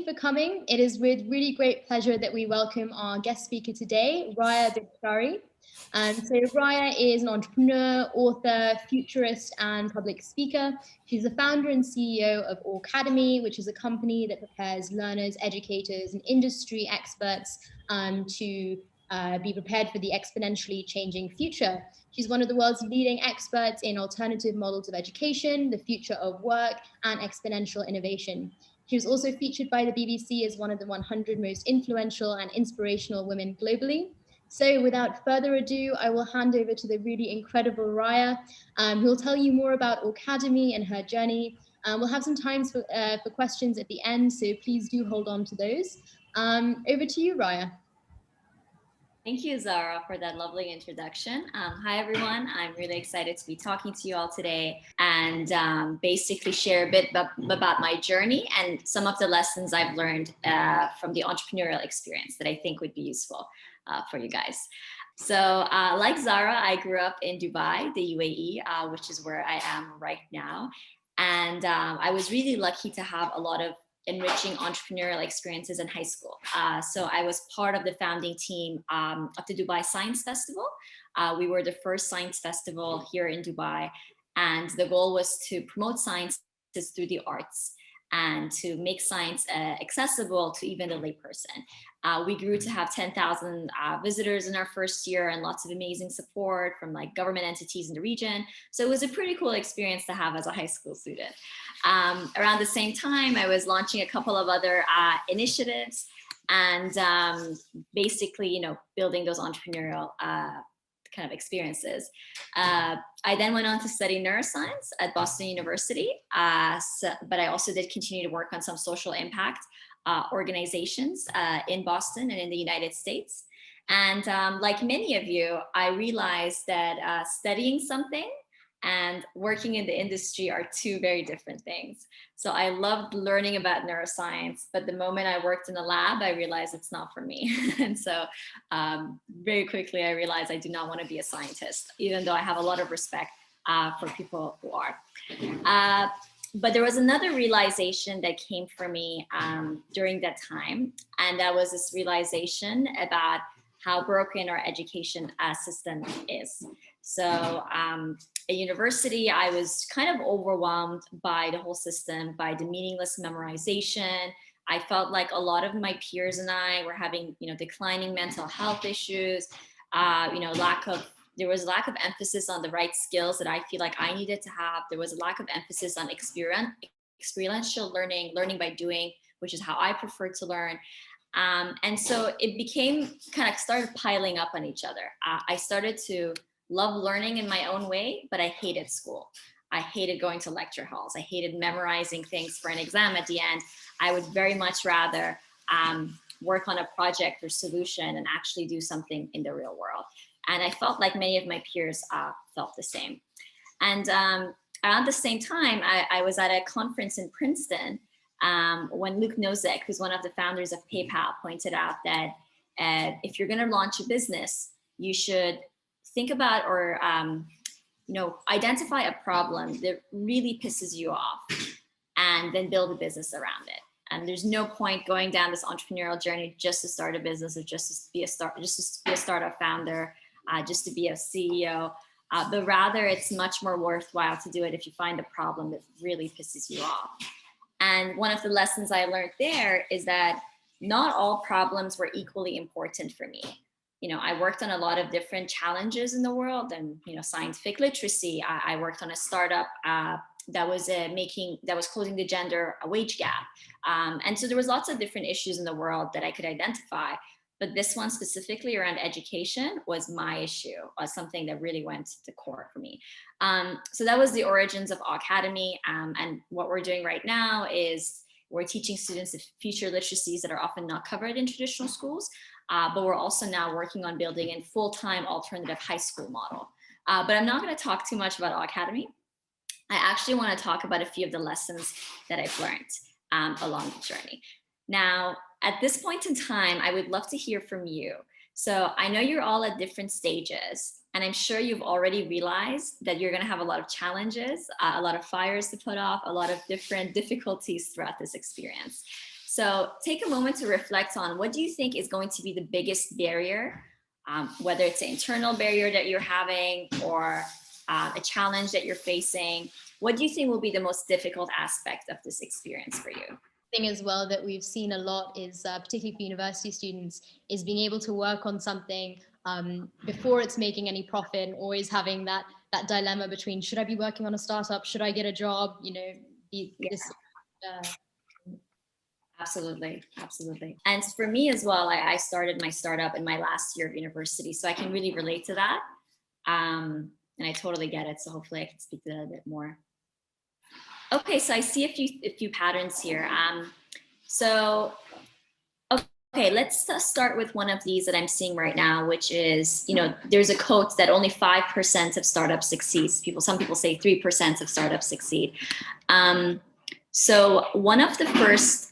you for coming. It is with really great pleasure that we welcome our guest speaker today, Raya Bidshahri. So Raya is an entrepreneur, author, futurist, and public speaker. She's the founder and CEO of Awecademy, which is a company that prepares learners, educators, and industry experts to be prepared for the exponentially changing future. She's one of the world's leading experts in alternative models of education, the future of work, and exponential innovation. She was also featured by the BBC as one of the 100 most influential and inspirational women globally. So without further ado, I will hand over to the really incredible Raya, who will tell you more about Awecademy and her journey. We'll have some time for questions at the end, so please do hold on to those. Over to you, Raya. Thank you, Zara, for that lovely introduction. Hi, everyone. I'm really excited to be talking to you all today and basically share a bit about my journey and some of the lessons I've learned from the entrepreneurial experience that I think would be useful for you guys. So like Zara, I grew up in Dubai, the UAE, which is where I am right now. And I was really lucky to have a lot of enriching entrepreneurial experiences in high school. So I was part of the founding team of the Dubai Science Festival. We were the first science festival here in Dubai. And the goal was to promote science through the arts and to make science accessible to even the layperson. We grew to have 10,000 visitors in our first year and lots of amazing support from like government entities in the region. So it was a pretty cool experience to have as a high school student. Around the same time, I was launching a couple of other initiatives and basically, you know, building those entrepreneurial kind of experiences. I then went on to study neuroscience at Boston University, but I also did continue to work on some social impact organizations in Boston and in the United States. And like many of you, I realized that studying something and working in the industry are two very different things. So I loved learning about neuroscience, but the moment I worked in the lab, I realized it's not for me. And so very quickly, I realized I do not want to be a scientist, even though I have a lot of respect for people who are. But there was another realization that came for me during that time. And that was this realization about how broken our education system is. So at university, I was kind of overwhelmed by the whole system, by the meaningless memorization. I felt like a lot of my peers and I were having, you know, declining mental health issues, you know, there was a lack of emphasis on the right skills that I feel like I needed to have. There was a lack of emphasis on experiential learning by doing, which is how I prefer to learn. And so it became started piling up on each other. I started to love learning in my own way, but I hated school. I hated going to lecture halls. I hated memorizing things for an exam at the end. I would very much rather work on a project or solution and actually do something in the real world. And I felt like many of my peers felt the same. And around the same time, I was at a conference in Princeton when Luke Nosek, who's one of the founders of PayPal, pointed out that if you're going to launch a business, you should think about or you know, identify a problem that really pisses you off and then build a business around it. And there's no point going down this entrepreneurial journey just to start a business or just to be a startup founder, just to be a CEO. But rather, it's much more worthwhile to do it if you find a problem that really pisses you off. And one of the lessons I learned there is that not all problems were equally important for me. You know, I worked on a lot of different challenges in the world and, you know, scientific literacy. I worked on a startup that was closing the gender wage gap. And so there was lots of different issues in the world that I could identify. But this one specifically around education was my issue, something that really went to the core for me. So that was the origins of Awecademy. And what we're doing right now is we're teaching students the future literacies that are often not covered in traditional schools. But we're also now working on building a full-time alternative high school model. But I'm not going to talk too much about Awecademy. I actually want to talk about a few of the lessons that I've learned along the journey. Now, at this point in time, I would love to hear from you. So I know you're all at different stages, and I'm sure you've already realized that you're going to have a lot of challenges, a lot of fires to put off, a lot of different difficulties throughout this experience. So take a moment to reflect on what do you think is going to be the biggest barrier, whether it's an internal barrier that you're having or a challenge that you're facing. What do you think will be the most difficult aspect of this experience for you? Thing as well that we've seen a lot is, particularly for university students, is being able to work on something before it's making any profit, and always having that dilemma between, should I be working on a startup, should I get a job, this Absolutely, absolutely. And for me as well, I started my startup in my last year of university, so I can really relate to that. And I totally get it. So hopefully I can speak to that a bit more. Okay, so I see a few patterns here. Okay, let's start with one of these that I'm seeing right now, which is, there's a quote that only 5% of startups succeed. Some people say 3% of startups succeed. So one of the first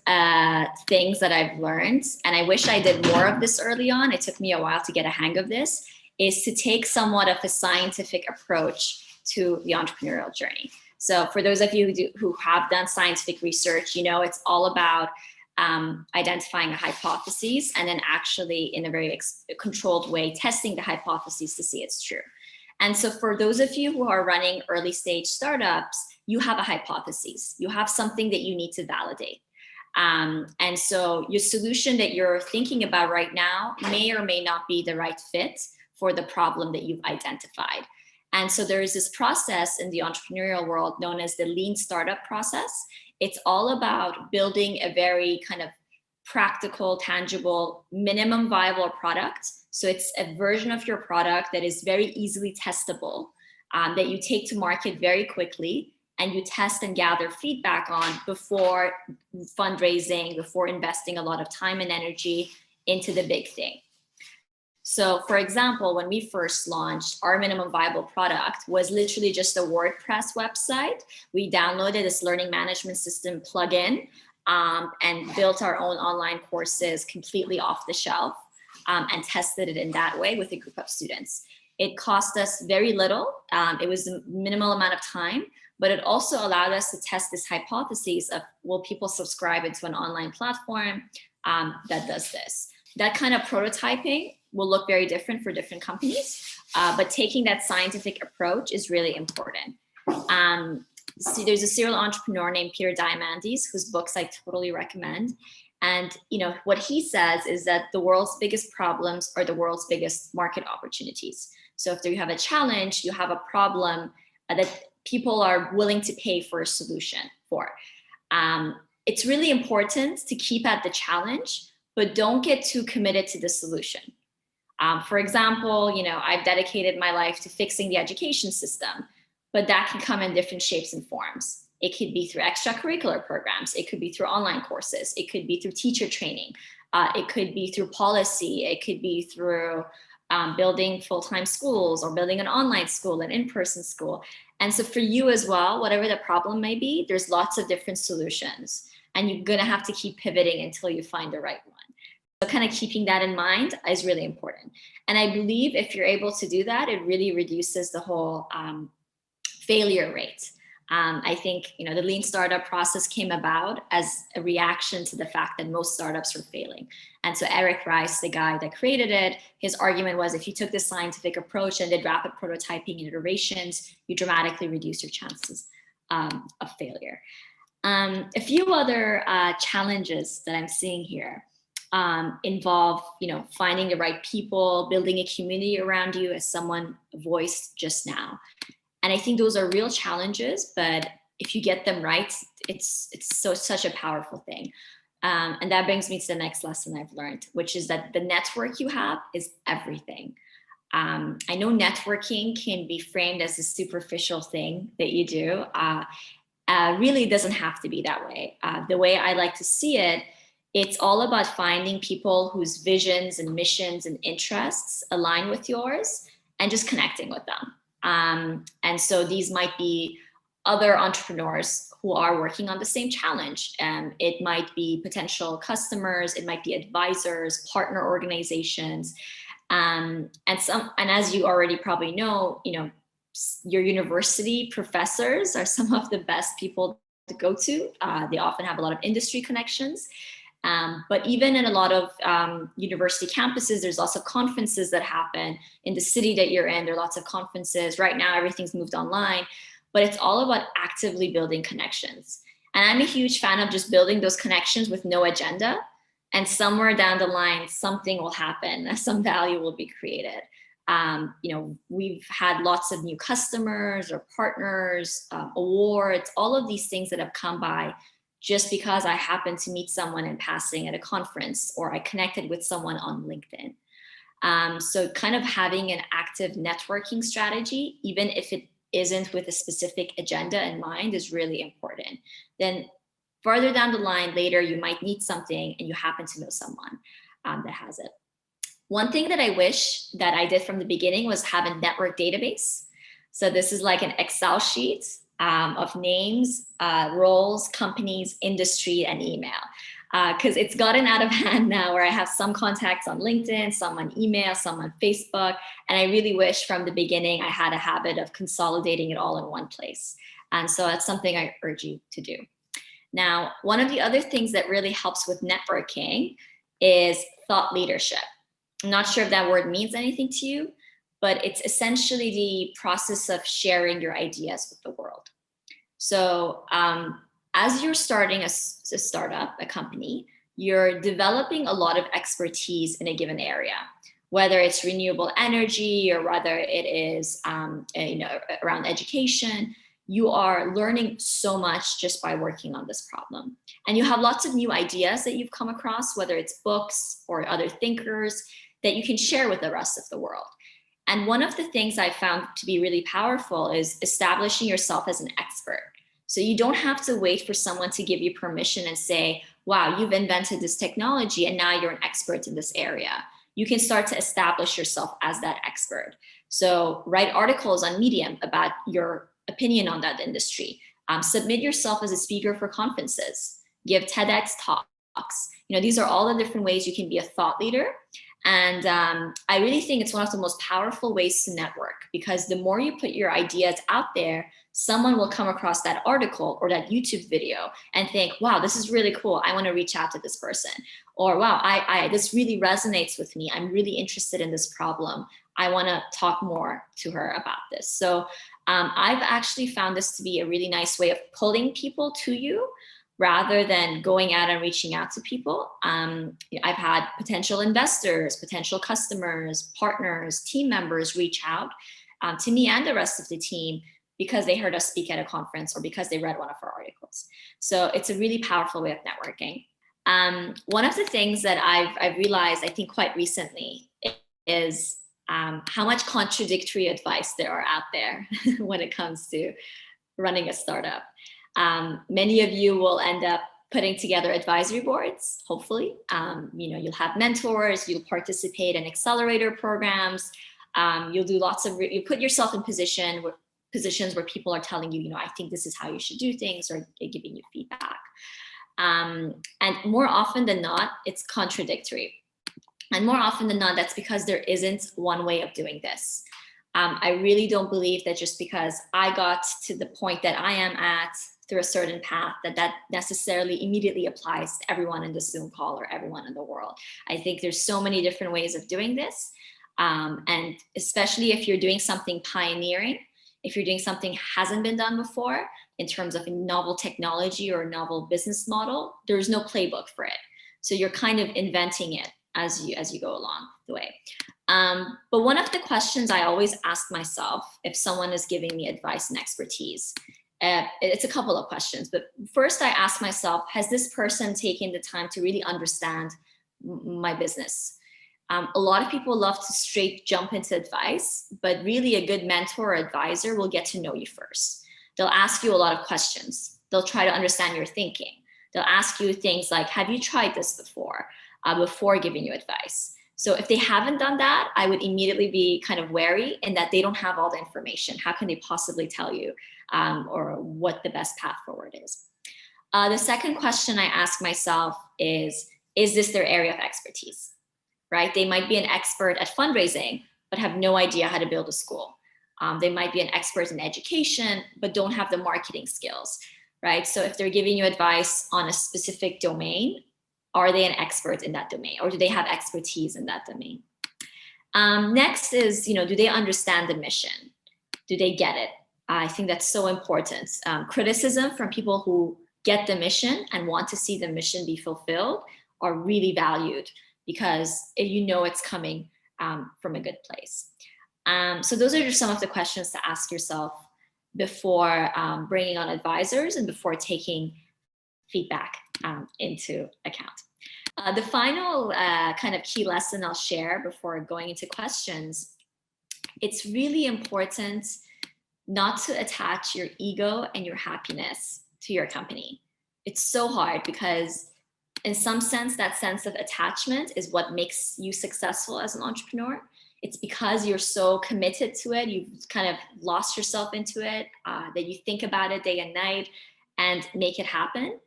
things that I've learned, and I wish I did more of this early on, it took me a while to get a hang of this, is to take somewhat of a scientific approach to the entrepreneurial journey. So for those of you who have done scientific research, it's all about identifying a hypothesis and then actually in a very controlled way testing the hypothesis to see it's true. And so for those of you who are running early stage startups, you have a hypothesis. You have something that you need to validate. And so your solution that you're thinking about right now may or may not be the right fit for the problem that you've identified. And so there is this process in the entrepreneurial world known as the lean startup process. It's all about building a very kind of practical, tangible, minimum viable product. So it's a version of your product that is very easily testable, that you take to market very quickly, and you test and gather feedback on before fundraising, before investing a lot of time and energy into the big thing. So for example, when we first launched, our minimum viable product was literally just a WordPress website. We downloaded this learning management system plugin and built our own online courses completely off the shelf and tested it in that way with a group of students. It cost us very little. It was a minimal amount of time, but it also allowed us to test this hypothesis of, will people subscribe into an online platform that does this? That kind of prototyping will look very different for different companies, but taking that scientific approach is really important. See, there's a serial entrepreneur named Peter Diamandis, whose books I totally recommend. And what he says is that the world's biggest problems are the world's biggest market opportunities. So if you have a challenge, you have a problem that people are willing to pay for a solution for. It's really important to keep at the challenge, but don't get too committed to the solution. For example, I've dedicated my life to fixing the education system, but that can come in different shapes and forms. It could be through extracurricular programs. It could be through online courses. It could be through teacher training. It could be through policy. It could be through building full-time schools or building an online school, an in-person school. And so for you as well, whatever the problem may be, there's lots of different solutions. And you're gonna have to keep pivoting until you find the right one. So kind of keeping that in mind is really important. And I believe if you're able to do that, it really reduces the whole failure rate. I think the lean startup process came about as a reaction to the fact that most startups were failing. And so Eric Rice, the guy that created it, his argument was if you took this scientific approach and did rapid prototyping and iterations, you dramatically reduce your chances of failure. A few other challenges that I'm seeing here involve, finding the right people, building a community around you, as someone voiced just now. And I think those are real challenges, but if you get them right, it's such a powerful thing. And that brings me to the next lesson I've learned, which is that the network you have is everything. I know networking can be framed as a superficial thing that you do. Really doesn't have to be that way. The way I like to see it, it's all about finding people whose visions and missions and interests align with yours and just connecting with them. And so these might be other entrepreneurs who are working on the same challenge. It might be potential customers, it might be advisors, partner organizations. And as you already probably know, your university professors are some of the best people to go to. They often have a lot of industry connections. But even in a lot of university campuses, there's lots of conferences that happen in the city that you're in. There are lots of conferences. Right now, everything's moved online, but it's all about actively building connections. And I'm a huge fan of just building those connections with no agenda. And somewhere down the line, something will happen, some value will be created. We've had lots of new customers or partners, awards, all of these things that have come by just because I happened to meet someone in passing at a conference, or I connected with someone on LinkedIn. So kind of having an active networking strategy, even if it isn't with a specific agenda in mind, is really important. Then farther down the line, later, you might need something and you happen to know someone that has it. One thing that I wish that I did from the beginning was have a network database. So this is like an Excel sheet of names, roles, companies, industry, and email. Because it's gotten out of hand now, where I have some contacts on LinkedIn, some on email, some on Facebook. And I really wish from the beginning I had a habit of consolidating it all in one place. And so that's something I urge you to do. Now, one of the other things that really helps with networking is thought leadership. I'm not sure if that word means anything to you, but it's essentially the process of sharing your ideas with the world. So as you're starting a startup, a company, you're developing a lot of expertise in a given area, whether it's renewable energy or whether it is around education. You are learning so much just by working on this problem. And you have lots of new ideas that you've come across, whether it's books or other thinkers, that you can share with the rest of the world. And one of the things I found to be really powerful is establishing yourself as an expert. So you don't have to wait for someone to give you permission and say, wow, you've invented this technology and now you're an expert in this area. You can start to establish yourself as that expert. So write articles on Medium about your opinion on that industry. Submit yourself as a speaker for conferences. Give TEDx talks. These are all the different ways you can be a thought leader. And I really think it's one of the most powerful ways to network, because the more you put your ideas out there, someone will come across that article or that YouTube video and think, wow, this is really cool. I want to reach out to this person. Or wow, this really resonates with me. I'm really interested in this problem. I want to talk more to her about this. So I've actually found this to be a really nice way of pulling people to you, rather than going out and reaching out to people. I've had potential investors, potential customers, partners, team members reach out to me and the rest of the team because they heard us speak at a conference or because they read one of our articles. So it's a really powerful way of networking. One of the things that I've realized, I think quite recently, is how much contradictory advice there are out there when it comes to running a startup. Many of you will end up putting together advisory boards, hopefully. You'll have mentors, you'll participate in accelerator programs, you'll do you put yourself in positions where people are telling you, I think this is how you should do things, or giving you feedback. And more often than not, it's contradictory. And more often than not, that's because there isn't one way of doing this. I really don't believe that just because I got to the point that I am at through a certain path, that necessarily immediately applies to everyone in the Zoom call or everyone in the world. I think there's so many different ways of doing this. And especially if you're doing something pioneering, if you're doing something hasn't been done before in terms of a novel technology or a novel business model, there's no playbook for it. So you're kind of inventing it as you go along the way. But one of the questions I always ask myself if someone is giving me advice and expertise, it's a couple of questions, but first I ask myself, has this person taken the time to really understand my business? A lot of people love to straight jump into advice, but really a good mentor or advisor will get to know you first. They'll ask you a lot of questions. They'll try to understand your thinking. They'll ask you things like, have you tried this before giving you advice? So if they haven't done that, I would immediately be kind of wary in that they don't have all the information. How can they possibly tell you or what the best path forward is? The second question I ask myself is this their area of expertise, right? They might be an expert at fundraising, but have no idea how to build a school. They might be an expert in education, but don't have the marketing skills, right? So if they're giving you advice on a specific domain, are they an expert in that domain, or do they have expertise in that domain? Next is, do they understand the mission? Do they get it? I think that's so important. Criticism from people who get the mission and want to see the mission be fulfilled are really valued, because it's coming from a good place. So those are just some of the questions to ask yourself before bringing on advisors and before taking feedback into account. The final kind of key lesson I'll share before going into questions, it's really important not to attach your ego and your happiness to your company. It's so hard, because in some sense, that sense of attachment is what makes you successful as an entrepreneur. It's because you're so committed to it, you've kind of lost yourself into it, that you think about it day and night and make it happen.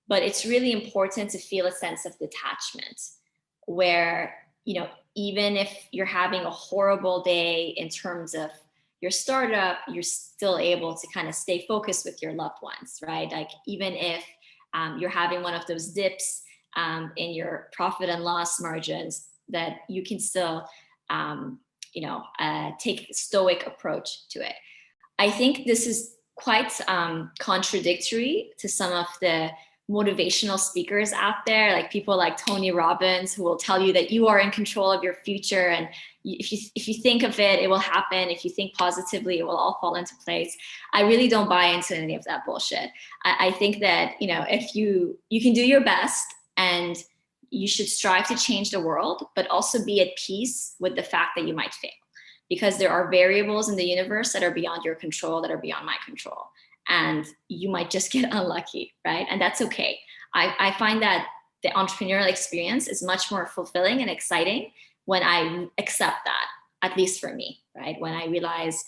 But it's really important to feel a sense of detachment, where, even if you're having a horrible day in terms of your startup, you're still able to kind of stay focused with your loved ones, right? Like, even if you're having one of those dips in your profit and loss margins, that you can still, take a stoic approach to it. I think this is quite contradictory to some of the motivational speakers out there, like people like Tony Robbins, who will tell you that you are in control of your future, and if you think of it, it will happen. If you think positively, it will all fall into place. I really don't buy into any of that bullshit. I think that, if you can do your best, and you should strive to change the world, but also be at peace with the fact that you might fail, because there are variables in the universe that are beyond your control, that are beyond my control. And you might just get unlucky, right? And that's okay. I find that the entrepreneurial experience is much more fulfilling and exciting when I accept that, at least for me, right? When I realize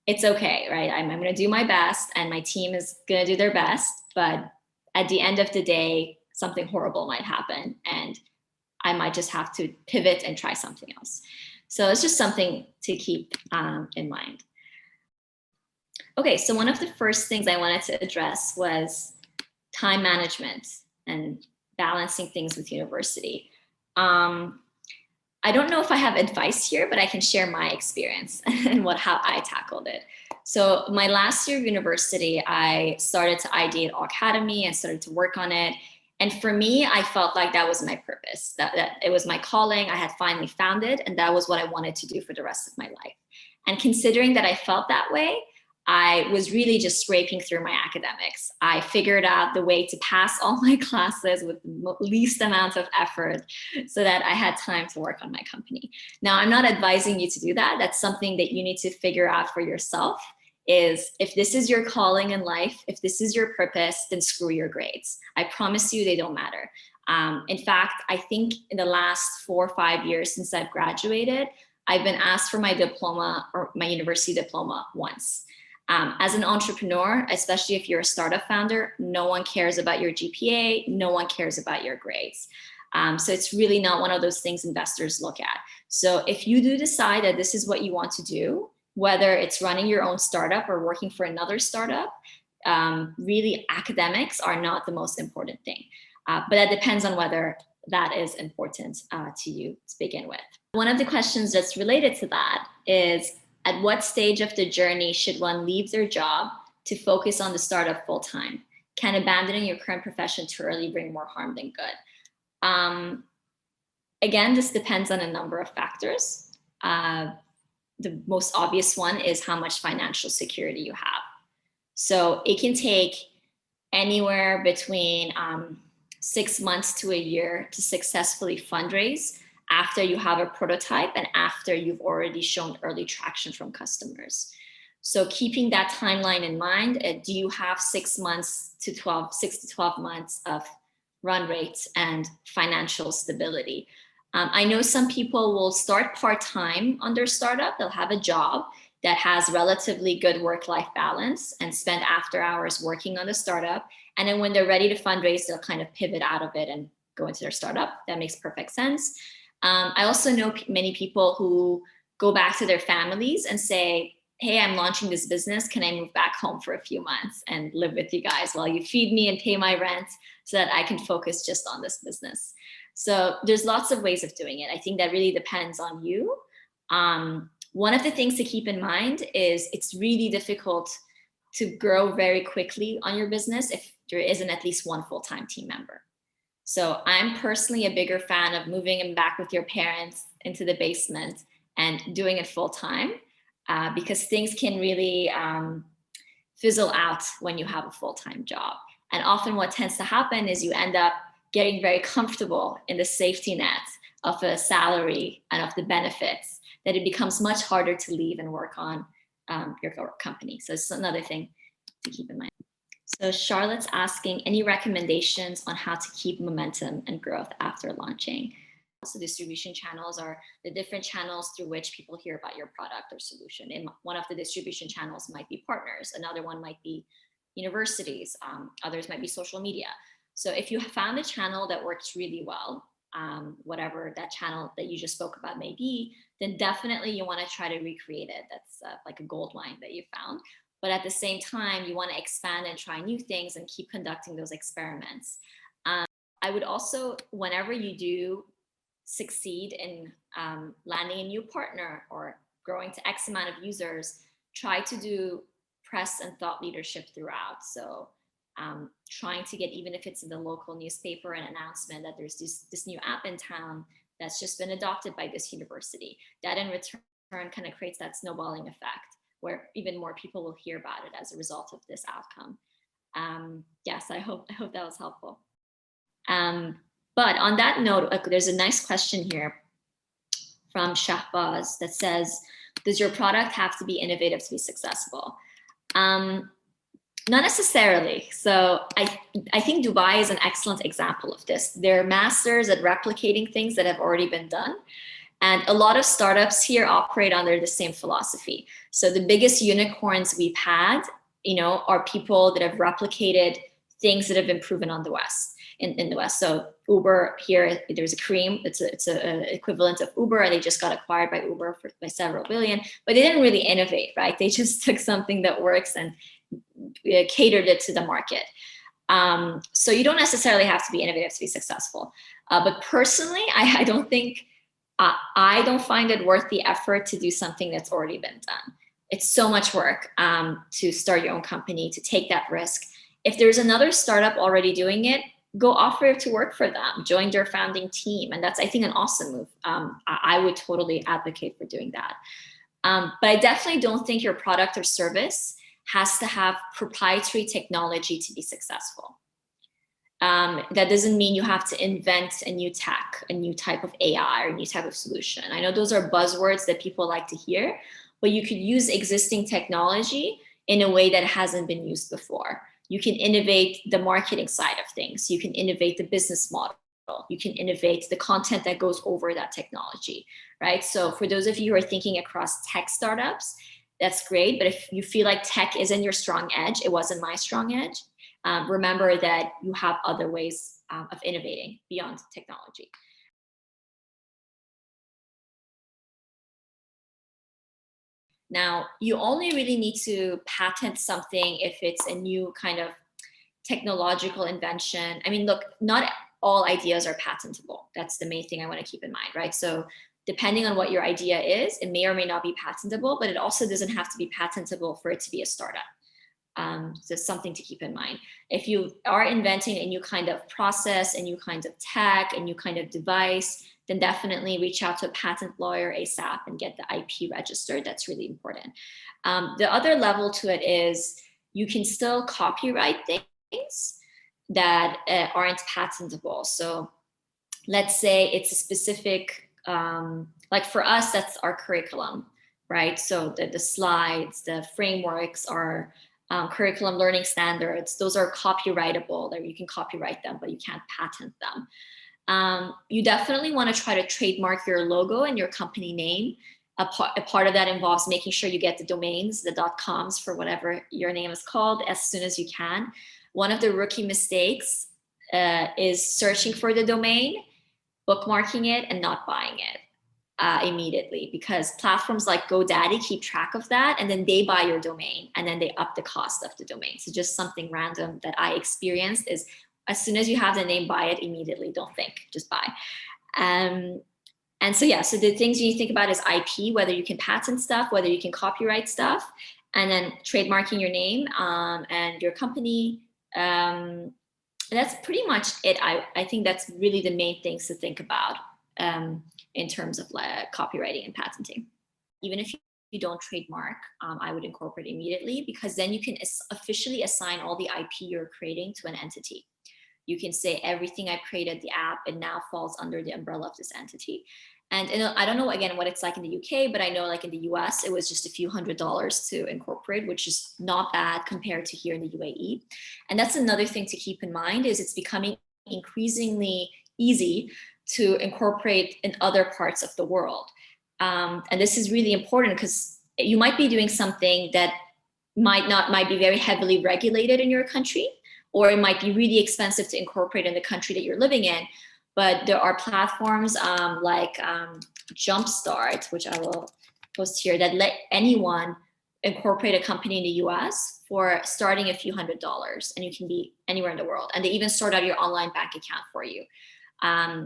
it's okay, right? I'm going to do my best, and my team is going to do their best. But at the end of the day, something horrible might happen, and I might just have to pivot and try something else. So it's just something to keep in mind. Okay, so one of the first things I wanted to address was time management and balancing things with university. I don't know if I have advice here, but I can share my experience and how I tackled it. So my last year of university, I started to ideate Awecademy and started to work on it. And for me, I felt like that was my purpose, that it was my calling. I had finally found it, and that was what I wanted to do for the rest of my life. And considering that I felt that way, I was really just scraping through my academics. I figured out the way to pass all my classes with the least amount of effort so that I had time to work on my company. Now, I'm not advising you to do that. That's something that you need to figure out for yourself. Is if this is your calling in life, if this is your purpose, then screw your grades. I promise you, they don't matter. In fact, I think in the last 4 or 5 years since I've graduated, I've been asked for my diploma, or my university diploma, once. As an entrepreneur, especially if you're a startup founder, no one cares about your GPA, no one cares about your grades. So it's really not one of those things investors look at. So if you do decide that this is what you want to do, whether it's running your own startup or working for another startup, really academics are not the most important thing. But that depends on whether that is important to you to begin with. One of the questions that's related to that is, at what stage of the journey should one leave their job to focus on the startup full time? Can abandoning your current profession too early bring more harm than good? Again, this depends on a number of factors. The most obvious one is how much financial security you have. So it can take anywhere between 6 months to a year to successfully fundraise after you have a prototype and after you've already shown early traction from customers. So keeping that timeline in mind, do you have 6 to 12 months of run rates and financial stability? I know some people will start part-time on their startup. They'll have a job that has relatively good work-life balance and spend after hours working on the startup. And then when they're ready to fundraise, they'll kind of pivot out of it and go into their startup. That makes perfect sense. I also know many people who go back to their families and say, hey, I'm launching this business. Can I move back home for a few months and live with you guys while you feed me and pay my rent so that I can focus just on this business? So there's lots of ways of doing it. I think that really depends on you. One of the things to keep in mind is it's really difficult to grow very quickly on your business if there isn't at least one full-time team member. So I'm personally a bigger fan of moving them back with your parents into the basement and doing it full-time, because things can really fizzle out when you have a full-time job. And often what tends to happen is you end up getting very comfortable in the safety net of a salary and of the benefits, that it becomes much harder to leave and work on your company. So it's another thing to keep in mind. So Charlotte's asking, any recommendations on how to keep momentum and growth after launching? So distribution channels are the different channels through which people hear about your product or solution. And one of the distribution channels might be partners. Another one might be universities. Others might be social media. So if you have found a channel that works really well, whatever that channel that you just spoke about may be, then definitely you want to try to recreate it. That's like a gold mine that you found. But at the same time, you want to expand and try new things and keep conducting those experiments. I would also, whenever you do succeed in landing a new partner or growing to X amount of users, try to do press and thought leadership throughout. So trying to get, even if it's in the local newspaper, an announcement that there's this new app in town that's just been adopted by this university. That in return kind of creates that snowballing effect where even more people will hear about it as a result of this outcome. Yes, I hope that was helpful. But on that note, there's a nice question here from Shahbaz that says, does your product have to be innovative to be successful? Not necessarily. So I think Dubai is an excellent example of this. They're masters at replicating things that have already been done. And a lot of startups here operate under the same philosophy. So the biggest unicorns we've had, are people that have replicated things that have been proven on the West, in the West. So Uber here, there's a cream. It's an equivalent of Uber, and they just got acquired by Uber by several billion. But they didn't really innovate, right? They just took something that works and catered it to the market. So you don't necessarily have to be innovative to be successful. But personally, I don't think, I don't find it worth the effort to do something that's already been done. It's so much work to start your own company, to take that risk. If there's another startup already doing it, go offer to work for them, join their founding team. And that's, I think, an awesome move. I would totally advocate for doing that. But I definitely don't think your product or service has to have proprietary technology to be successful. That doesn't mean you have to invent a new tech, a new type of AI or a new type of solution. I know those are buzzwords that people like to hear, but you could use existing technology in a way that hasn't been used before. You can innovate the marketing side of things. You can innovate the business model. You can innovate the content that goes over that technology, right? So for those of you who are thinking across tech startups, that's great. But if you feel like tech isn't your strong edge, it wasn't my strong edge, remember that you have other ways of innovating beyond technology. Now, you only really need to patent something if it's a new kind of technological invention. I mean, look, not all ideas are patentable. That's the main thing I want to keep in mind, right? So depending on what your idea is, it may or may not be patentable, but it also doesn't have to be patentable for it to be a startup. So something to keep in mind. If you are inventing a new kind of process, a new kind of tech, a new kind of device, then definitely reach out to a patent lawyer ASAP and get the IP registered. That's really important. The other level to it is you can still copyright things that aren't patentable. So let's say it's a specific, like for us, that's our curriculum, right? So the slides, the frameworks are curriculum learning standards. Those are copyrightable, that you can copyright them, but you can't patent them. You definitely want to try to trademark your logo and your company name. A part of that involves making sure you get the domains, the .coms for whatever your name is called, as soon as you can. One of the rookie mistakes is searching for the domain, bookmarking it, and not buying it. immediately, because platforms like GoDaddy keep track of that, and then they buy your domain and then they up the cost of the domain. So just something random that I experienced is, as soon as you have the name, buy it immediately. Don't think, just buy. And so, yeah, so the things you think about is IP, whether you can patent stuff, whether you can copyright stuff, and then trademarking your name and your company. And that's pretty much it. I think that's really the main things to think about in terms of like copywriting and patenting. Even if you don't trademark, I would incorporate immediately, because then you can officially assign all the IP you're creating to an entity. You can say everything I created, the app, it now falls under the umbrella of this entity. And I don't know, again, what it's like in the UK, but I know like in the US, it was just a few $100s to incorporate, which is not bad compared to here in the UAE. And that's another thing to keep in mind, is it's becoming increasingly easy to incorporate in other parts of the world. And this is really important, because you might be doing something that might be very heavily regulated in your country, or it might be really expensive to incorporate in the country that you're living in. But there are platforms like Jumpstart, which I will post here, that let anyone incorporate a company in the US for starting a few $100s, and you can be anywhere in the world. And they even sort out your online bank account for you.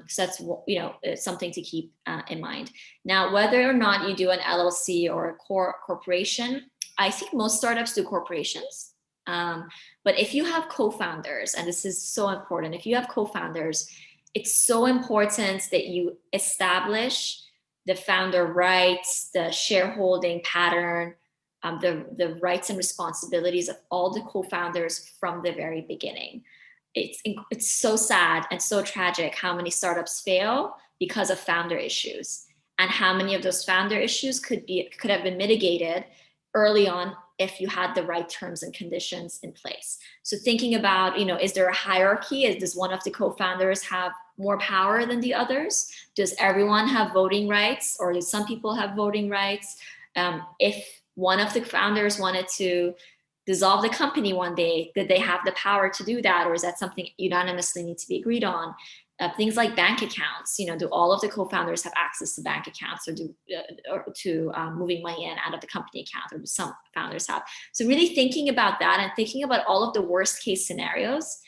So that's, you know, something to keep in mind. Now, whether or not you do an LLC or a corporation, I think most startups do corporations. But if you have co-founders, and this is so important, if you have co-founders, it's so important that you establish the founder rights, the shareholding pattern, the rights and responsibilities of all the co-founders from the very beginning. It's so sad and so tragic how many startups fail because of founder issues, and how many of those founder issues could have been mitigated early on if you had the right terms and conditions in place. So thinking about, you know, is there a hierarchy? Does one of the co-founders have more power than the others? Does everyone have voting rights, or do some people have voting rights? If one of the founders wanted to dissolve the company one day, did they have the power to do that, or is that something unanimously need to be agreed on? Things like bank accounts, you know, do all of the co-founders have access to bank accounts, or to moving money in and out of the company account, or do some founders have? So really thinking about that, and thinking about all of the worst case scenarios.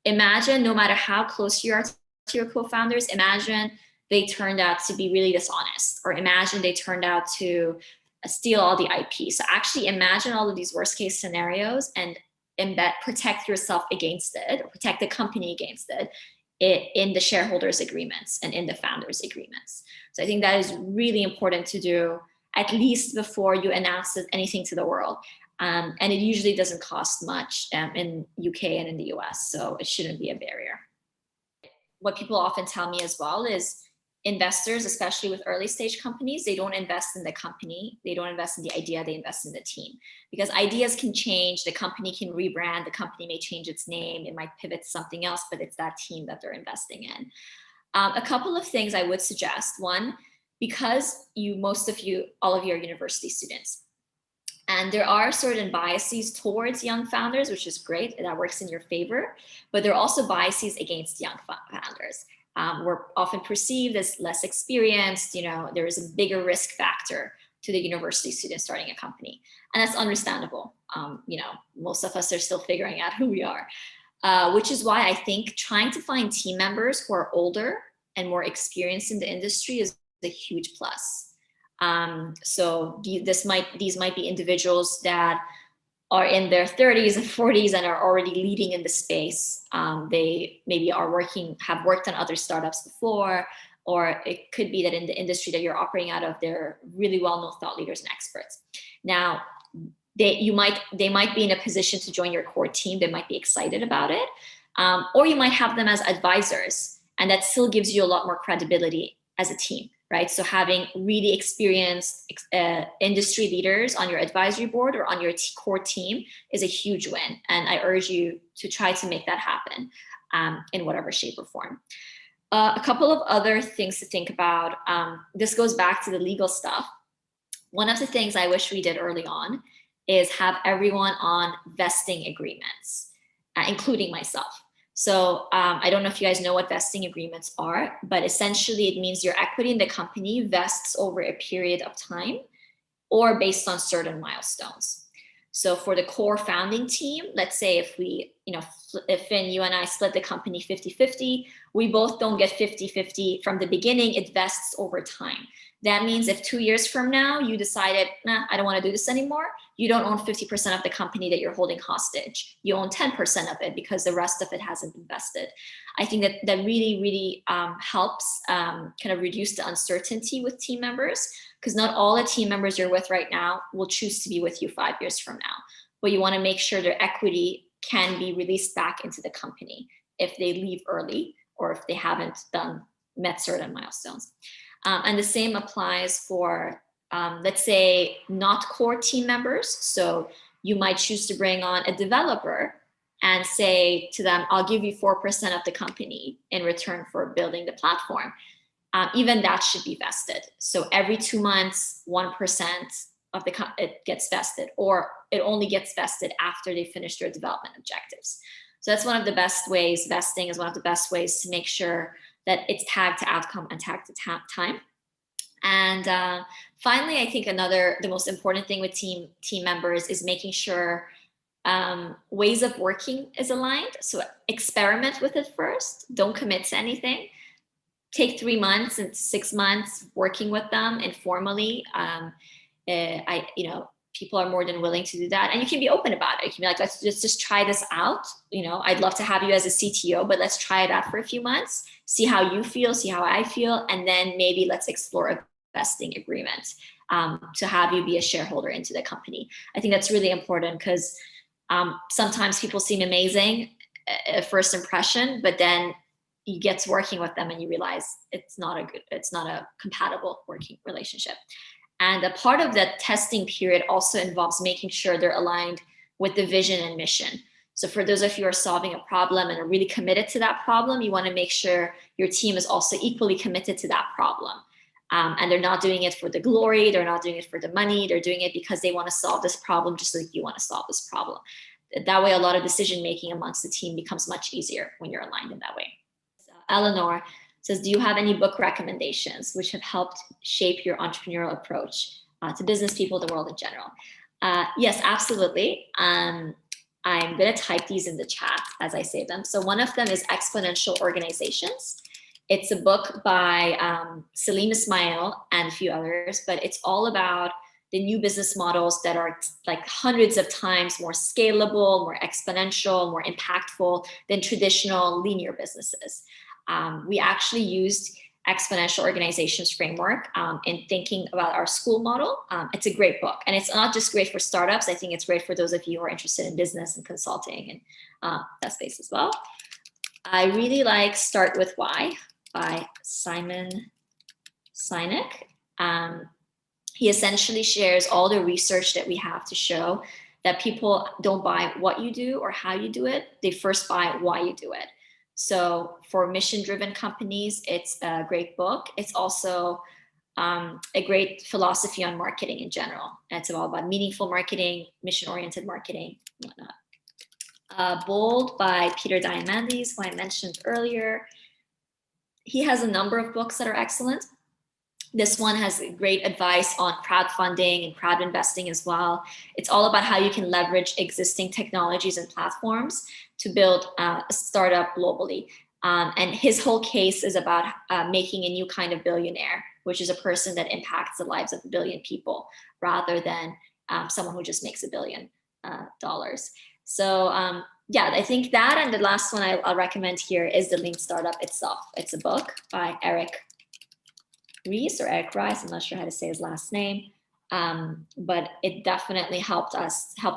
Imagine, no matter how close you are to your co-founders, imagine they turned out to be really dishonest, or imagine they turned out to steal all the IP. So actually imagine all of these worst case scenarios, and protect yourself against it, or protect the company against it, in the shareholders agreements and in the founders agreements. So I think that is really important to do, at least before you announce anything to the world. And it usually doesn't cost much in UK and in the US, so it shouldn't be a barrier. What people often tell me as well is, investors, especially with early stage companies, they don't invest in the company, they don't invest in the idea, they invest in the team. Because ideas can change, the company can rebrand, the company may change its name, it might pivot to something else, but it's that team that they're investing in. A couple of things I would suggest. One, because all of you are university students, and there are certain biases towards young founders, which is great, that works in your favor, but there are also biases against young founders. We're often perceived as less experienced, you know, there is a bigger risk factor to the university student starting a company. And that's understandable. You know, most of us are still figuring out who we are, which is why I think trying to find team members who are older and more experienced in the industry is a huge plus. So these might be individuals that are in their 30s and 40s and are already leading in the space. They maybe have worked on other startups before, or it could be that in the industry that you're operating out of, they're really well-known thought leaders and experts. Now, they might be in a position to join your core team. They might be excited about it, or you might have them as advisors, and that still gives you a lot more credibility as a team. Right? So having really experienced industry leaders on your advisory board or on your core team is a huge win. And I urge you to try to make that happen in whatever shape or form. A couple of other things to think about. This goes back to the legal stuff. One of the things I wish we did early on is have everyone on vesting agreements, including myself. So I don't know if you guys know what vesting agreements are, but essentially it means your equity in the company vests over a period of time or based on certain milestones. So for the core founding team, let's say if we, if Finn, you and I split the company 50-50, we both don't get 50-50 from the beginning, it vests over time. That means if 2 years from now you decided, nah, I don't want to do this anymore, you don't own 50% of the company that you're holding hostage. You own 10% of it because the rest of it hasn't invested. I think that really, really helps kind of reduce the uncertainty with team members, because not all the team members you're with right now will choose to be with you 5 years from now. But you want to make sure their equity can be released back into the company if they leave early or if they haven't met certain milestones. And the same applies for, let's say, not core team members. So you might choose to bring on a developer and say to them, I'll give you 4% of the company in return for building the platform. Even that should be vested. So every 2 months, 1% of it gets vested, or it only gets vested after they finish their development objectives. So that's one of the best ways. Vesting is one of the best ways to make sure that it's tagged to outcome and tagged to time. And finally, I think the most important thing with team members is making sure ways of working is aligned. So experiment with it first. Don't commit to anything. Take 3 months and 6 months working with them informally. People are more than willing to do that, and you can be open about it. You can be like, let's just try this out. I'd love to have you as a CTO, but let's try it out for a few months, see how you feel, see how I feel, and then maybe let's explore a vesting agreement to have you be a shareholder into the company. I think that's really important because sometimes people seem amazing at first impression, but then you get to working with them and you realize it's not a compatible working relationship. And a part of that testing period also involves making sure they're aligned with the vision and mission. So for those of you who are solving a problem and are really committed to that problem, you want to make sure your team is also equally committed to that problem. And they're not doing it for the glory, they're not doing it for the money, they're doing it because they want to solve this problem just like you want to solve this problem. That way, a lot of decision-making amongst the team becomes much easier when you're aligned in that way. Eleanor says, do you have any book recommendations which have helped shape your entrepreneurial approach to business people, the world in general? Yes, absolutely. I'm going to type these in the chat as I say them. So one of them is Exponential Organizations. It's a book by Salim Ismail and a few others, but it's all about the new business models that are like hundreds of times more scalable, more exponential, more impactful than traditional linear businesses. We actually used Exponential Organizations framework in thinking about our school model. It's a great book, and it's not just great for startups. I think it's great for those of you who are interested in business and consulting and that space as well. I really like Start With Why by Simon Sinek. He essentially shares all the research that we have to show that people don't buy what you do or how you do it. They first buy why you do it. So for mission-driven companies, it's a great book. It's also a great philosophy on marketing in general. And it's all about meaningful marketing, mission-oriented marketing, and whatnot. Bold by Peter Diamandis, who I mentioned earlier. He has a number of books that are excellent. This one has great advice on crowdfunding and crowd investing as well. It's all about how you can leverage existing technologies and platforms to build a startup globally. And his whole case is about making a new kind of billionaire, which is a person that impacts the lives of 1 billion people rather than someone who just makes $1 billion. So yeah, I think that, and the last one I'll recommend here is The Lean Startup itself. It's a book by Eric Ries or Eric Ries, I'm not sure how to say his last name, but it definitely helped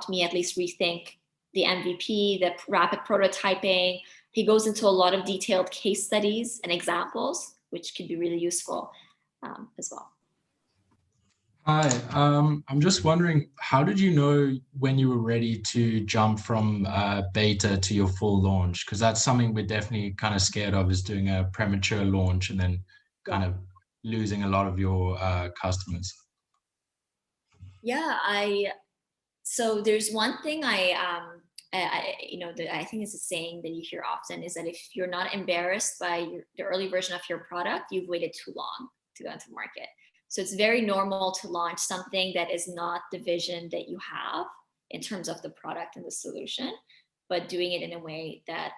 me at least rethink the MVP, the rapid prototyping. He goes into a lot of detailed case studies and examples, which can be really useful as well. Hi, I'm just wondering, how did you know when you were ready to jump from beta to your full launch? Because that's something we're definitely kind of scared of, is doing a premature launch and then kind of losing a lot of your customers. Yeah, so there's one thing I I think it's a saying that you hear often is that if you're not embarrassed by the early version of your product, you've waited too long to go into market. So it's very normal to launch something that is not the vision that you have in terms of the product and the solution, but doing it in a way that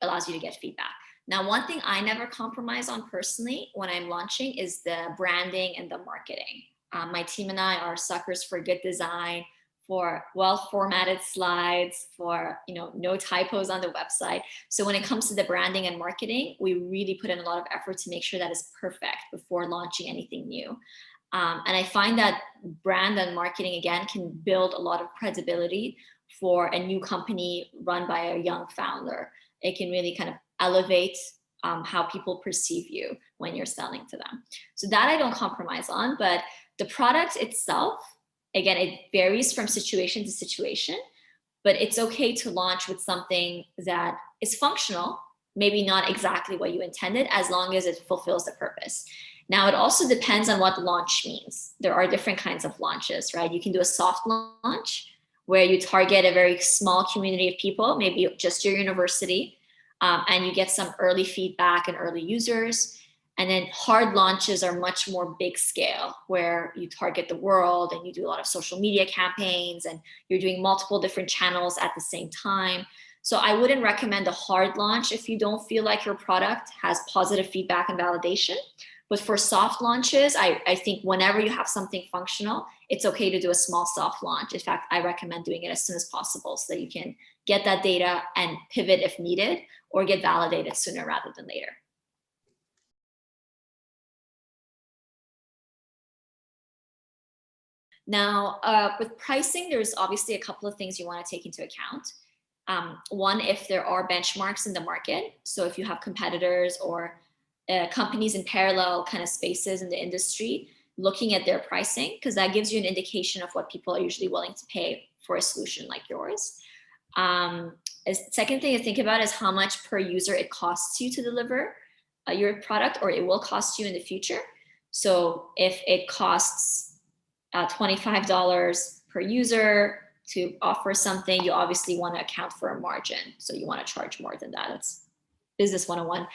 allows you to get feedback. Now, one thing I never compromise on personally when I'm launching is the branding and the marketing. My team and I are suckers for good design, for well-formatted slides, for no typos on the website. So when it comes to the branding and marketing, we really put in a lot of effort to make sure that is perfect before launching anything new. And I find that brand and marketing, again, can build a lot of credibility for a new company run by a young founder. It can really kind of elevate how people perceive you when you're selling to them. So that I don't compromise on, but the product itself, again, it varies from situation to situation, but it's okay to launch with something that is functional, maybe not exactly what you intended, as long as it fulfills the purpose. Now, it also depends on what launch means. There are different kinds of launches, right? You can do a soft launch where you target a very small community of people, maybe just your university, and you get some early feedback and early users. And then hard launches are much more big scale, where you target the world and you do a lot of social media campaigns and you're doing multiple different channels at the same time. So I wouldn't recommend a hard launch if you don't feel like your product has positive feedback and validation. But for soft launches, I think whenever you have something functional, it's okay to do a small soft launch. In fact, I recommend doing it as soon as possible so that you can get that data and pivot if needed, or get validated sooner rather than later. Now, with pricing, there's obviously a couple of things you want to take into account. One, if there are benchmarks in the market. So if you have competitors or companies in parallel kind of spaces in the industry, looking at their pricing, because that gives you an indication of what people are usually willing to pay for a solution like yours. A second thing to think about is how much per user it costs you to deliver your product, or it will cost you in the future. So if it costs $25 per user to offer something, you obviously want to account for a margin. So you want to charge more than that. It's business 101.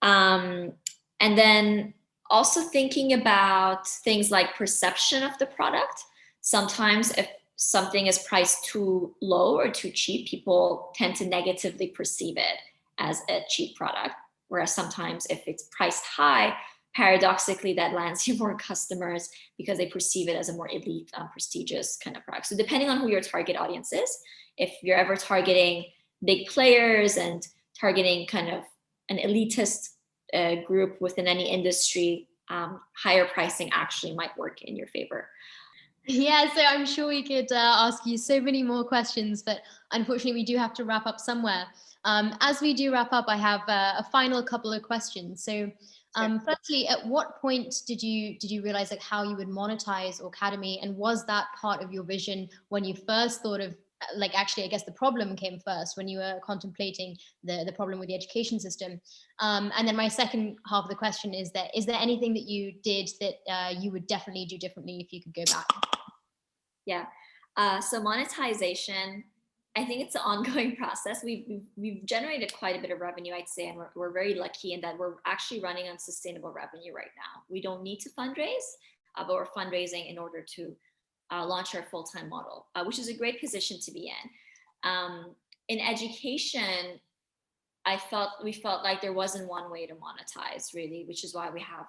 And then also thinking about things like perception of the product. Sometimes if something is priced too low or too cheap, people tend to negatively perceive it as a cheap product. Whereas sometimes if it's priced high, paradoxically, that lands you more customers because they perceive it as a more elite, prestigious kind of product. So depending on who your target audience is, if you're ever targeting big players and targeting kind of an elitist group within any industry, higher pricing actually might work in your favor. Yeah, so I'm sure we could ask you so many more questions, but unfortunately we do have to wrap up somewhere. As we do wrap up, I have a final couple of questions. So firstly, at what point did you realize like how you would monetize Awecademy, and was that part of your vision when you first thought of, like, actually I guess the problem came first when you were contemplating the problem with the education system? And then my second half of the question is there anything that you did that you would definitely do differently if you could go back? Yeah, so monetization, I think it's an ongoing process. We've generated quite a bit of revenue, I'd say, and we're very lucky in that we're actually running on sustainable revenue right now. We don't need to fundraise, but we're fundraising in order to launch our full-time model, which is a great position to be in. In education, we felt like there wasn't one way to monetize really, which is why we have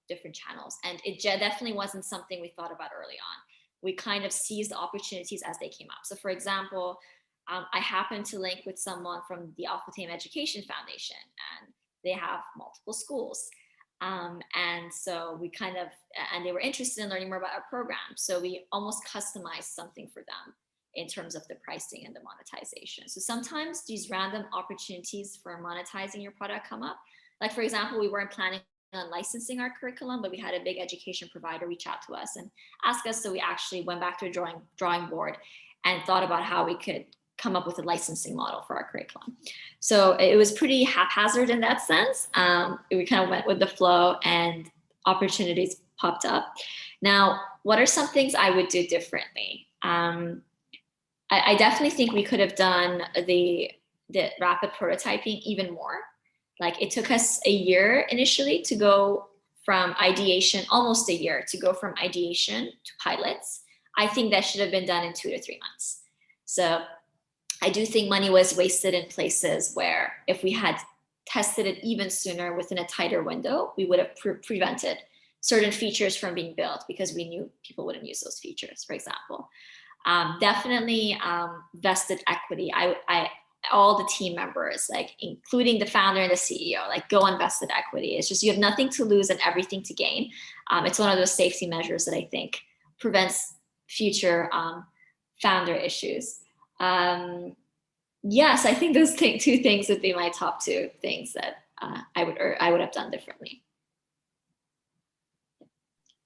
different channels. And it definitely wasn't something we thought about early on. We kind of seized the opportunities as they came up. So for example, I happened to link with someone from the Al-Futtaim Education Foundation, and they have multiple schools. And so we and they were interested in learning more about our program. So we almost customized something for them in terms of the pricing and the monetization. So sometimes these random opportunities for monetizing your product come up. Like for example, we weren't planning on licensing our curriculum, but we had a big education provider reach out to us and ask us. So we actually went back to a drawing board and thought about how we could come up with a licensing model for our curriculum. So it was pretty haphazard in that sense. We kind of went with the flow and opportunities popped up. Now, what are some things I would do differently? I definitely think we could have done the rapid prototyping even more. Like, it took us a year initially to go from ideation, almost a year to go from ideation to pilots. I think that should have been done in 2 to 3 months. So I do think money was wasted in places where if we had tested it even sooner within a tighter window, we would have prevented certain features from being built because we knew people wouldn't use those features, for example. Definitely vested equity. All the team members, like including the founder and the CEO, like go on vested equity. It's just, you have nothing to lose and everything to gain. It's one of those safety measures that I think prevents future founder issues. Yes, I think those two things would be my top 2 things that I would have done differently.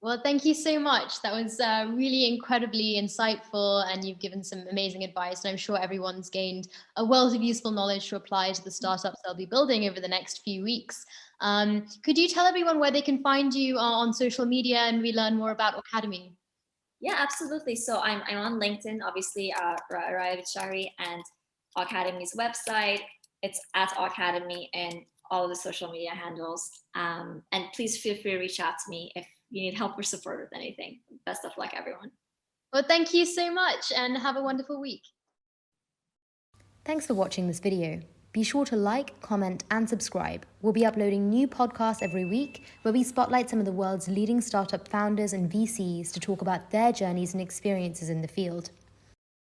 Well, thank you so much. That was really incredibly insightful, and you've given some amazing advice. And I'm sure everyone's gained a wealth of useful knowledge to apply to the startups they'll be building over the next few weeks. Could you tell everyone where they can find you on social media and we learn more about Awecademy? Yeah, absolutely. So I'm on LinkedIn, obviously, Raya Bidshahri, and Awecademy's website. It's at Awecademy and all of the social media handles. And please feel free to reach out to me if you need help or support with anything. Best of luck, everyone. Well, thank you so much and have a wonderful week. Thanks for watching this video. Be sure to like, comment, and subscribe. We'll be uploading new podcasts every week where we spotlight some of the world's leading startup founders and VCs to talk about their journeys and experiences in the field.